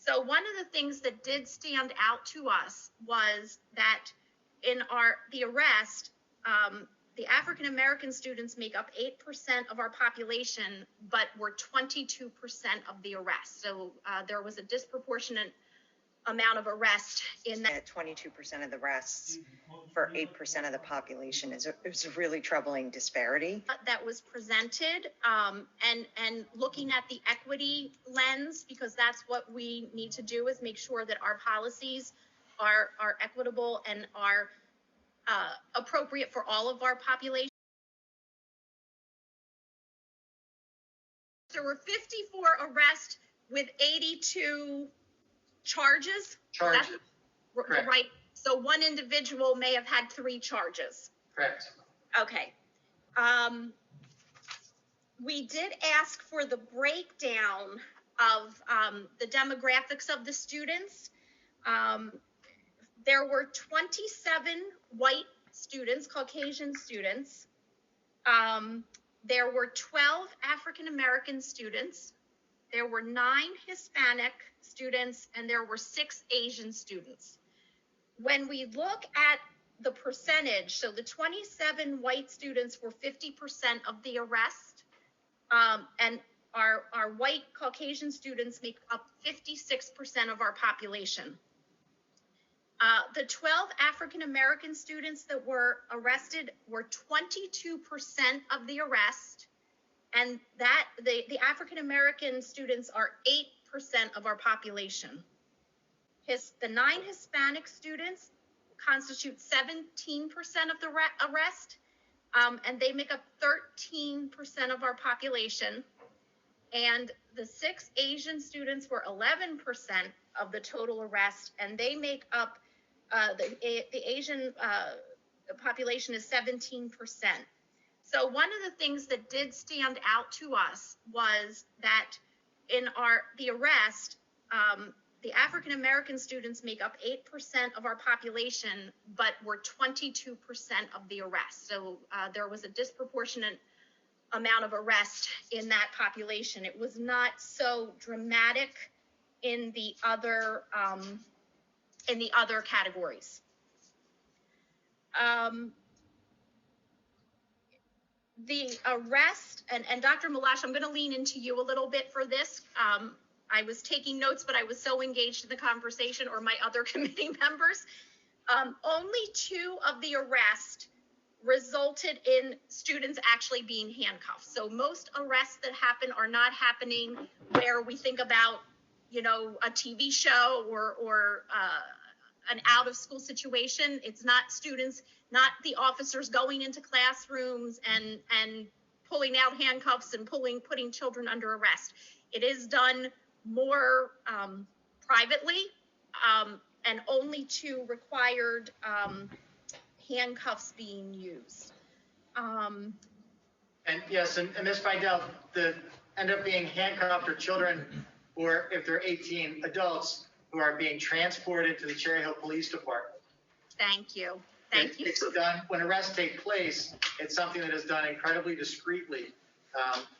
So one of the things that did stand out to us was that in the arrest, the African American students make up 8% of our population, but were 22% of the arrest. So there was a disproportionate amount of arrest in that. 22% of the arrests for 8% of the population is a really troubling disparity. That was presented, and looking at the equity lens, because that's what we need to do, is make sure that our policies are equitable and are appropriate for all of our population. There were 54 arrests with 82 charges. Correct. Right. So one individual may have had 3 charges. Correct. Okay. We did ask for the breakdown of the demographics of the students. There were 27 white students, Caucasian students. There were 12 African American students. There were 9 Hispanic students, and there were 6 Asian students. When we look at the percentage, so the 27 white students were 50% of the arrest, and our white Caucasian students make up 56% of our population. The 12 African American students that were arrested were 22% of the arrest, and that the African American students are 8% of our population. The 9 Hispanic students constitute 17% of the arrest, and they make up 13% of our population. And the 6 Asian students were 11% of the total arrest, and they make up, the Asian population is 17%. So one of the things that did stand out to us was that in the arrest, the African American students make up 8% of our population, but were 22% of the arrest. So there was a disproportionate amount of arrest in that population. It was not so dramatic in the other categories. The arrest, and Dr. Malash, I'm going to lean into you a little bit for this. I was taking notes, but I was so engaged in the conversation, or my other committee members. Only 2 of the arrests resulted in students actually being handcuffed. So most arrests that happen are not happening where we think about, a TV show or an out of school situation. It's not students, not the officers going into classrooms and pulling out handcuffs and putting children under arrest. It is done more privately, and only 2 required handcuffs being used. And yes, and Ms. Fidel, end up being handcuffed are children, or if they're 18, adults who are being transported to the Cherry Hill Police Department. Thank you. Thank you. It's done when arrests take place. It's something that is done incredibly discreetly.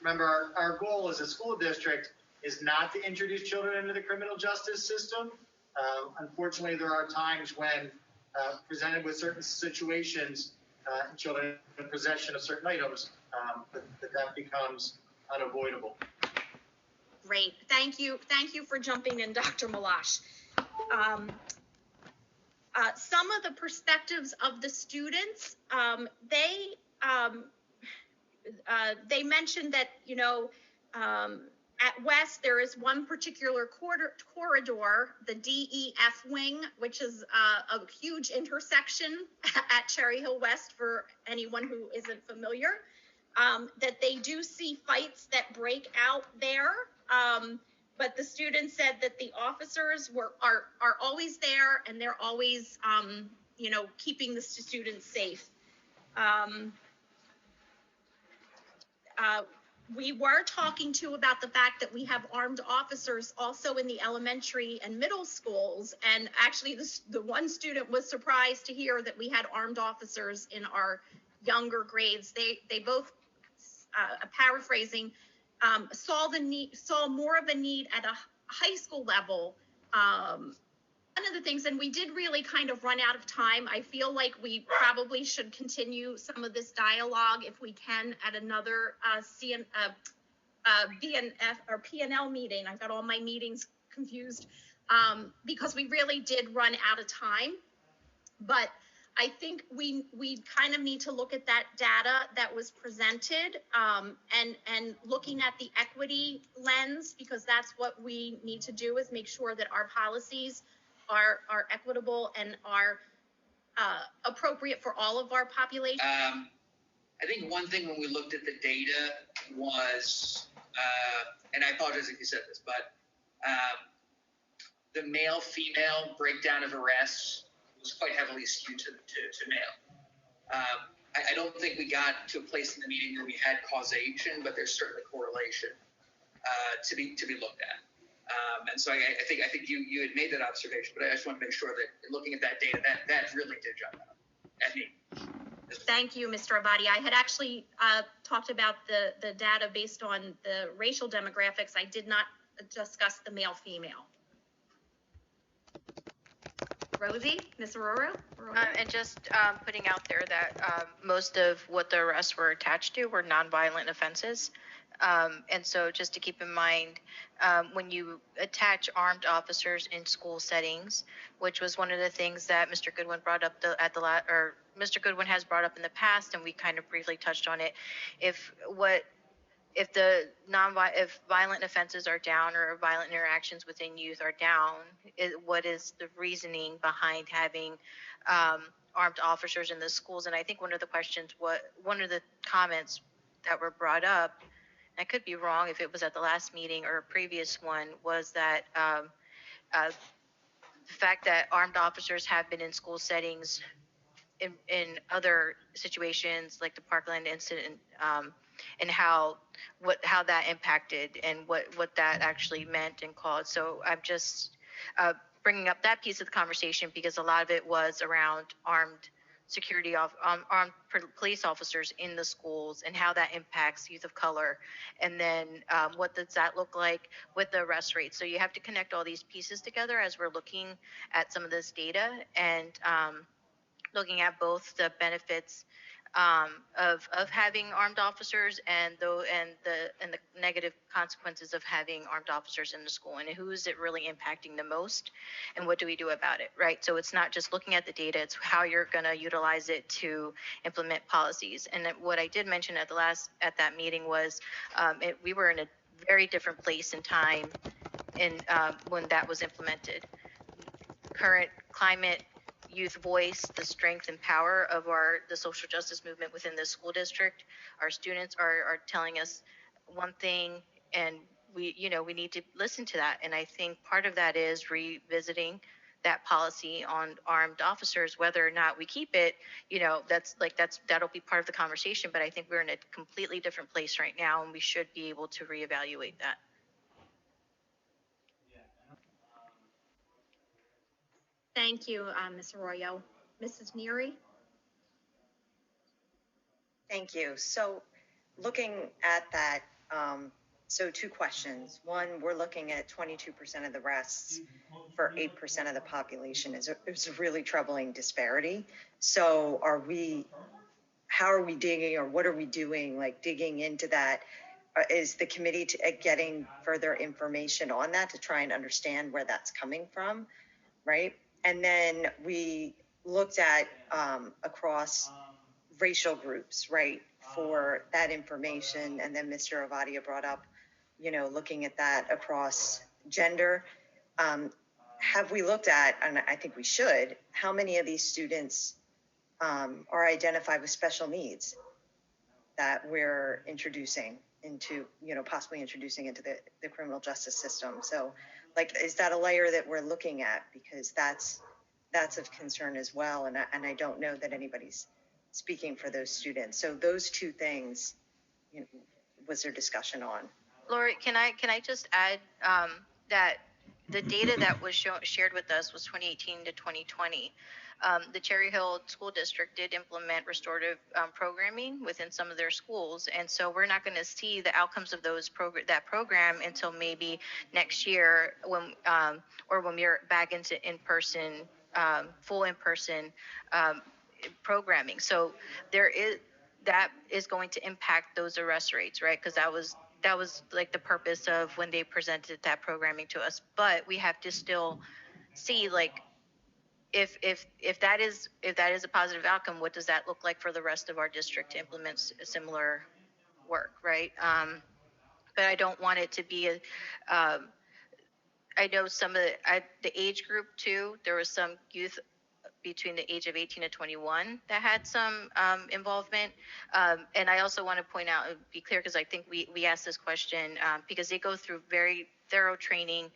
Remember, our goal as a school district is not to introduce children into the criminal justice system. Unfortunately, there are times when presented with certain situations, children in possession of certain items, that becomes unavoidable. Great. Thank you. Thank you for jumping in, Dr. Malash. Some of the perspectives of the students, they mentioned that, at West, there is one particular corridor, the DEF wing, which is a huge intersection at Cherry Hill West for anyone who isn't familiar, that they do see fights that break out there. But the students said that the officers are always there, and they're always, keeping the students safe. We were talking too about the fact that we have armed officers also in the elementary and middle schools. And actually the one student was surprised to hear that we had armed officers in our younger grades. They both, paraphrasing, saw more of a need at a high school level One of the things, and we did really kind of run out of time. I feel like we probably should continue some of this dialogue if we can at another BNF or PNL meeting. I've got all my meetings confused because we really did run out of time. But I think we kind of need to look at that data that was presented and looking at the equity lens, because that's what we need to do, is make sure that our policies are equitable and are appropriate for all of our population. I think one thing when we looked at the data was, and I apologize if you said this, but the male-female breakdown of arrests was quite heavily skewed to male. I don't think we got to a place in the meeting where we had causation, but there's certainly correlation to be looked at. And so I think you had made that observation, but I just want to make sure that looking at that data, that really did jump out at me. Thank you, Mr. Abadi. I had actually talked about the data based on the racial demographics. I did not discuss the male-female. Rosie, Ms. Arroyo? And just putting out there that most of what the arrests were attached to were nonviolent offenses. And so just to keep in mind, when you attach armed officers in school settings, which was one of the things that Mr. Goodwin brought up Mr. Goodwin has brought up in the past, and we kind of briefly touched on it. If violent offenses are down or violent interactions within youth are down, what is the reasoning behind having armed officers in the schools? And I think one of the comments that were brought up, I could be wrong if it was at the last meeting or a previous one, was that the fact that armed officers have been in school settings in other situations like the Parkland incident, and how that impacted and what that actually meant and caused. So I'm just bringing up that piece of the conversation because a lot of it was around armed police officers in the schools and how that impacts youth of color. And then what does that look like with the arrest rate? So you have to connect all these pieces together as we're looking at some of this data and looking at both the benefits of having armed officers and the negative consequences of having armed officers in the school, and who is it really impacting the most, and what do we do about it, right? So it's not just looking at the data; it's how you're going to utilize it to implement policies. And what I did mention at that meeting was we were in a very different place in time when that was implemented. Current climate, youth voice, the strength and power of the social justice movement within the school district. Our students are telling us one thing, and we need to listen to that. And I think part of that is revisiting that policy on armed officers. Whether or not we keep it, that'll be part of the conversation. But I think we're in a completely different place right now, and we should be able to reevaluate that. Thank you, Ms. Arroyo. Mrs. Neary? Thank you. So looking at that, so two questions. One, we're looking at 22% of the arrests for 8% of the population. It's a really troubling disparity. So how are we digging, or what are we doing, like digging into that? Is the committee getting further information on that to try and understand where that's coming from, right? And then we looked at across racial groups, right, for that information. And then Mr. Avadia brought up, looking at that across gender. Have we looked at, and I think we should, how many of these students are identified with special needs that we're introducing into, possibly introducing into the criminal justice system? So, is that a layer that we're looking at? Because that's of concern as well. And I don't know that anybody's speaking for those students. So those two things, was there discussion on? Lori, can I just add that the data that was shared with us was 2018 to 2020. The Cherry Hill School District did implement restorative programming within some of their schools, and so we're not going to see the outcomes of that program until maybe next year when or when we're back into in-person, full in-person programming. So that is going to impact those arrest rates, right? Because that was like the purpose of when they presented that programming to us. But we have to still see, like, if that is a positive outcome, what does that look like for the rest of our district to implement similar work, right? But I don't want it to be I know some of the age group too. There was some youth between the age of 18 to 21 that had some involvement. And I also want to point out, be clear, because I think we asked this question because they go through very thorough training.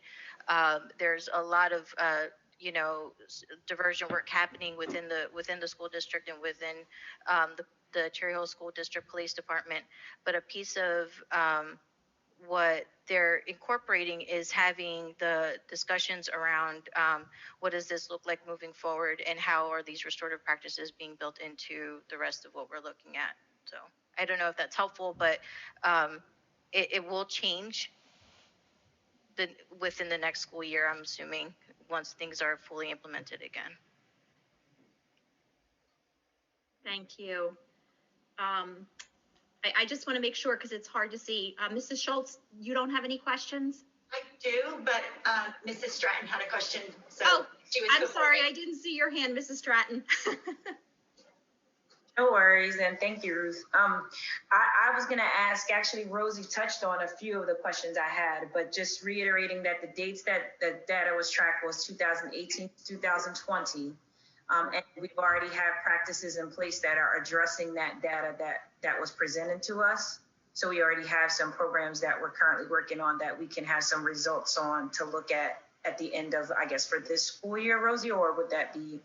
There's a lot of diversion work happening within the school district and within the Cherry Hill School District Police Department. But a piece of what they're incorporating is having the discussions around what does this look like moving forward, and how are these restorative practices being built into the rest of what we're looking at. So I don't know if that's helpful, but it will change within the next school year, I'm assuming, once things are fully implemented again. Thank you. I just want to make sure, because it's hard to see. Mrs. Schultz, you don't have any questions? I do, but Mrs. Stratton had a question. So oh, I'm sorry, me. I didn't see your hand, Mrs. Stratton. No worries, and thank you, Ruth. I was going to ask, actually, Rosie touched on a few of the questions I had, but just reiterating that the dates that the data was tracked was 2018 to 2020. And we've already have practices in place that are addressing that data that was presented to us. So we already have some programs that we're currently working on that we can have some results on to look at the end of, I guess, for this school year, Rosie, or would that be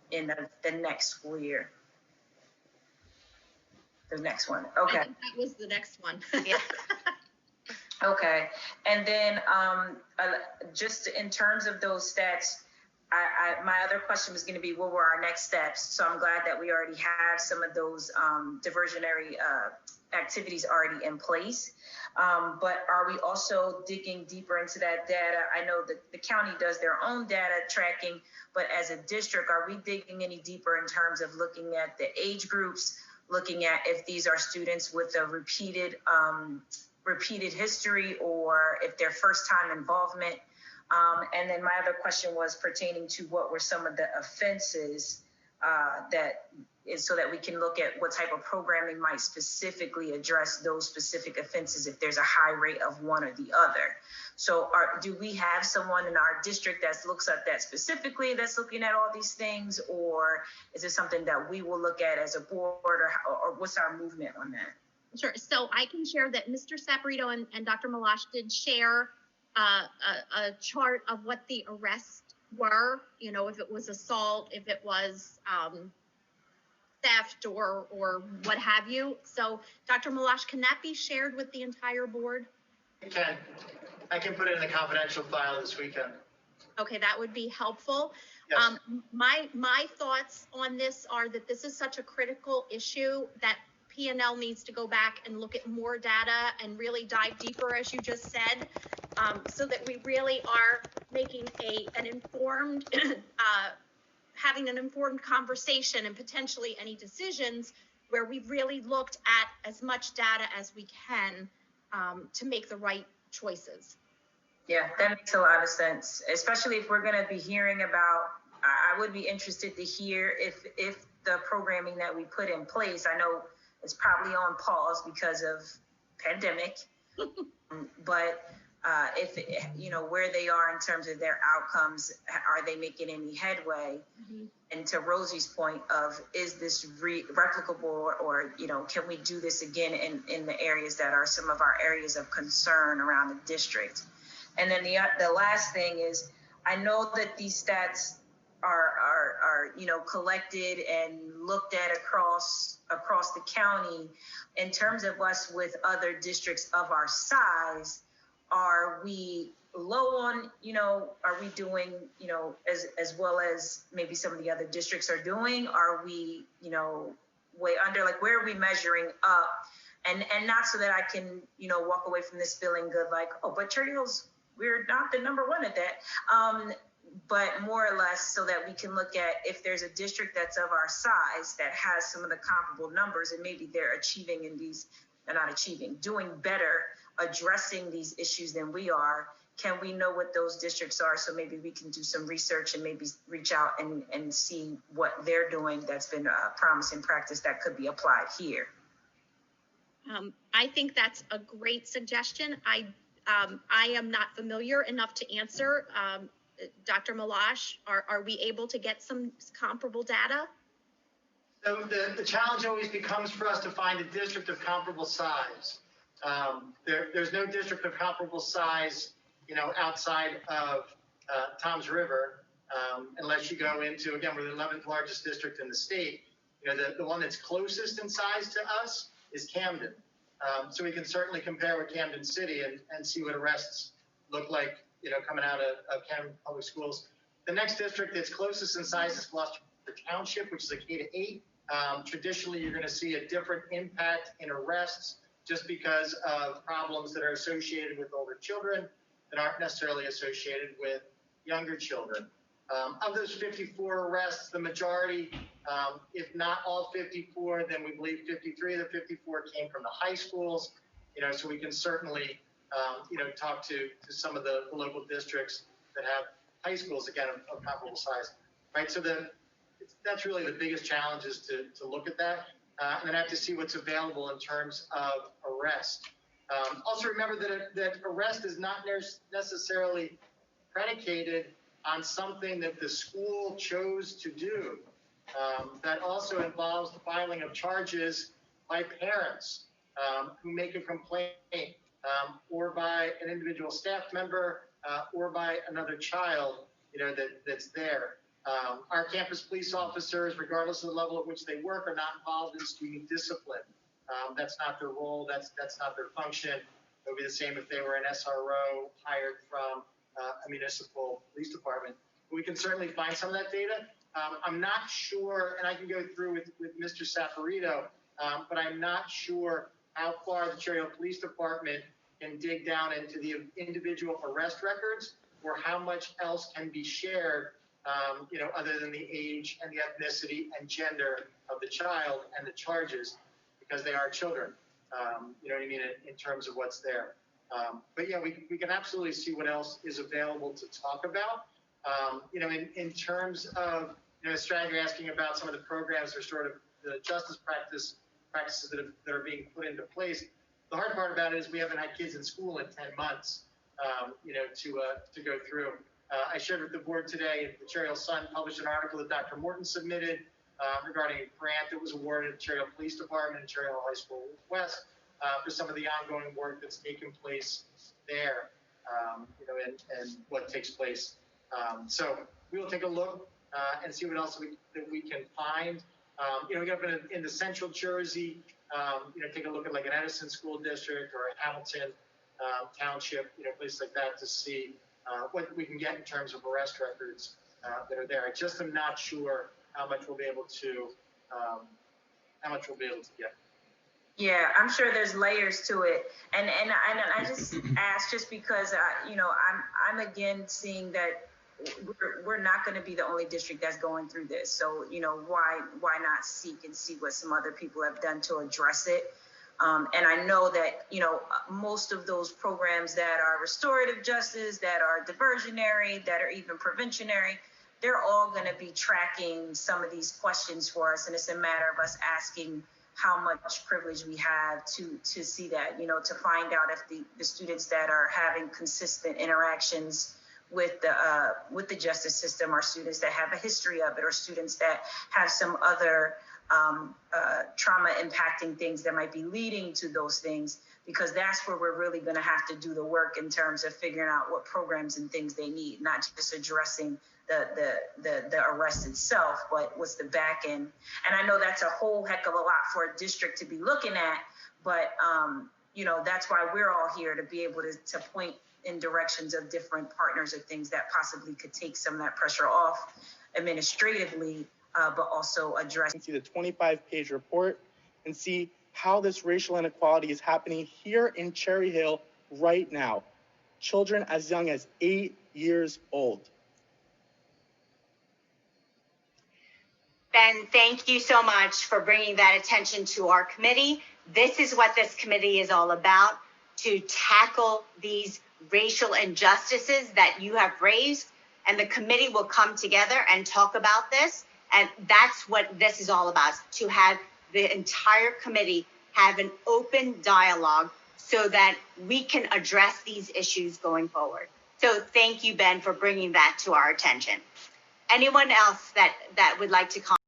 in the next school year? The next one. Okay. I think that was the next one. Yeah. Okay. And then just in terms of those stats, my other question was going to be, what were our next steps? So I'm glad that we already have some of those diversionary activities already in place. But are we also digging deeper into that data? I know that the county does their own data tracking, but as a district, are we digging any deeper in terms of looking at the age groups, looking at if these are students with a repeated history, or if they're first time involvement? And then my other question was pertaining to what were some of the offenses so that we can look at what type of programming might specifically address those specific offenses if there's a high rate of one or the other. So do we have someone in our district that looks at that specifically, that's looking at all these things, or is it something that we will look at as a board, or what's our movement on that? Sure. So I can share that Mr. Saporito and Dr. Malash did share a chart of what the arrests were, if it was assault, if it was theft or what have you. So Dr. Malash, can that be shared with the entire board? It can. I can put it in the confidential file this weekend. Okay, that would be helpful. Yes. My thoughts on this are that this is such a critical issue that P&L needs to go back and look at more data and really dive deeper, as you just said, so that we really are making an informed, having an informed conversation and potentially any decisions where we've really looked at as much data as we can to make the right choices. Yeah, that makes a lot of sense, especially if we're going to be hearing about, I would be interested to hear if the programming that we put in place, I know it's probably on pause because of pandemic, but if, where they are in terms of their outcomes, are they making any headway? Mm-hmm. And to Rosie's point of, is this replicable, or, can we do this again in the areas that are some of our areas of concern around the district? And then the last thing is, I know that these stats are collected and looked at across the county. In terms of us with other districts of our size, are we low on, are we doing, as well as maybe some of the other districts are doing? Are we, way under? Like, where are we measuring up? And not so that I can, walk away from this feeling good, like, oh, but Cherry Hills, we're not the number one at that. But more or less so that we can look at if there's a district that's of our size that has some of the comparable numbers, and maybe they're achieving in these, they're not achieving, doing better, addressing these issues than we are. Can we know what those districts are? So maybe we can do some research and maybe reach out and see what they're doing that's been a promising practice that could be applied here. I think that's a great suggestion. I am not familiar enough to answer. Dr. Malash, are we able to get some comparable data? So the challenge always becomes for us to find a district of comparable size. There's no district of comparable size, outside of Toms River, unless you go into, again, we're the 11th largest district in the state. The one that's closest in size to us is Camden. So we can certainly compare with Camden City and see what arrests look like, coming out of Camden Public Schools. The next district that's closest in size is Gloucester Township, which is a K-8. Traditionally, you're going to see a different impact in arrests just because of problems that are associated with older children that aren't necessarily associated with younger children. Of those 54 arrests, the majority, if not all 54, then we believe 53 of the 54 came from the high schools. So we can certainly, talk to some of the local districts that have high schools, again, of comparable size, right? So that's really the biggest challenge, is to look at that, and then have to see what's available in terms of arrest. Also remember that arrest is not necessarily predicated on something that the school chose to do. That also involves the filing of charges by parents who make a complaint, or by an individual staff member, or by another child, that's there. Our campus police officers, regardless of the level at which they work, are not involved in student discipline. That's not their role. That's not their function. It would be the same if they were an SRO hired from a municipal police department. But we can certainly find some of that data. I'm not sure, and I can go through with Mr. Saporito, but I'm not sure how far the Cherry Hill Police Department can dig down into the individual arrest records, or how much else can be shared, other than the age and the ethnicity and gender of the child and the charges, because they are children. You know what I mean, in terms of what's there. But yeah, we can absolutely see what else is available to talk about. In terms of, Strand, you're asking about some of the programs or sort of the justice practices that are being put into place. The hard part about it is we haven't had kids in school in 10 months, to go through. I shared with the board today, the Cherry Hill Sun published an article that Dr. Morton submitted regarding a grant that was awarded to Cherry Hill Police Department and Cherry Hill High School West for some of the ongoing work that's taken place there, and what takes place. So we will take a look and see what else that we can find. We got up in the central Jersey, take a look at like an Edison School District or a Hamilton Township, places like that, to see what we can get in terms of arrest records that are there. I just am not sure how much we'll be able to get. Yeah, I'm sure there's layers to it, and I just ask just because I'm again seeing that we're not going to be the only district that's going through this. So why not seek and see what some other people have done to address it? And I know that most of those programs that are restorative justice, that are diversionary, that are even preventionary, they're all going to be tracking some of these questions for us, and it's a matter of us asking how much privilege we have to see that, to find out if the students that are having consistent interactions with the justice system are students that have a history of it, or students that have some other trauma impacting things that might be leading to those things, because that's where we're really going to have to do the work in terms of figuring out what programs and things they need, not just addressing the arrest itself, but what's the back end. And I know that's a whole heck of a lot for a district to be looking at, but that's why we're all here, to be able to point in directions of different partners or things that possibly could take some of that pressure off administratively, but also address. See the 25-page report and see how this racial inequality is happening here in Cherry Hill right now. Children as young as 8 years old. Ben, thank you so much for bringing that attention to our committee. This is what this committee is all about, to tackle these racial injustices that you have raised, and the committee will come together and talk about this. And that's what this is all about, to have the entire committee have an open dialogue so that we can address these issues going forward. So thank you, Ben, for bringing that to our attention. Anyone else that would like to comment?